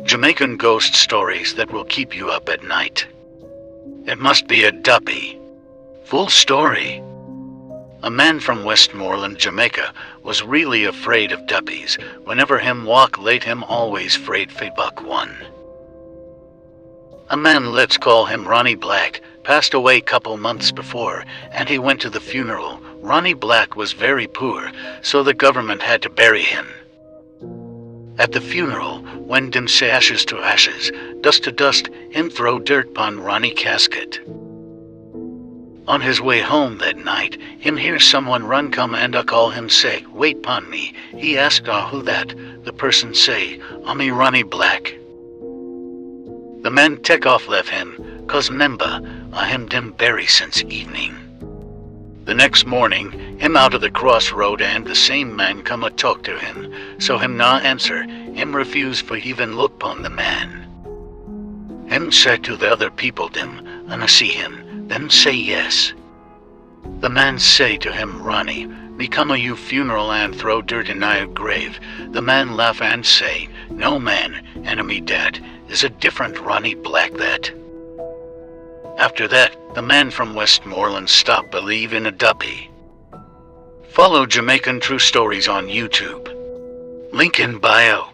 Jamaican ghost stories that will keep you up at night. It must be a duppy. Full story. A man from Westmoreland, Jamaica, was really afraid of duppies. Whenever him walk late, him always afraid fi buck one. A man, let's call him Ronnie Black, passed away couple months before, and he went to the funeral. Ronnie Black was very poor, so the government had to bury him. At the funeral, when dim say ashes to ashes, dust to dust, him throw dirt pon Ronnie casket. On his way home that night, him hear someone run come and call him say, "Wait pon me." He asked, who that? The person say, me Ronnie Black." The man take off left him, cause member, him dim bury since evening. The next morning, him out of the crossroad and the same man come a talk to him, so him not answer, him refuse for even look pon the man. Him said to the other people dim, "Anna see him," them say yes. The man say to him, "Ronnie, me come a you funeral and throw dirt in your grave." The man laugh and say, "No man, enemy dat, is a different Ronnie Black that." After that, the man from Westmoreland stopped believe in a duppy. Follow Jamaican True Stories on YouTube. Link in bio.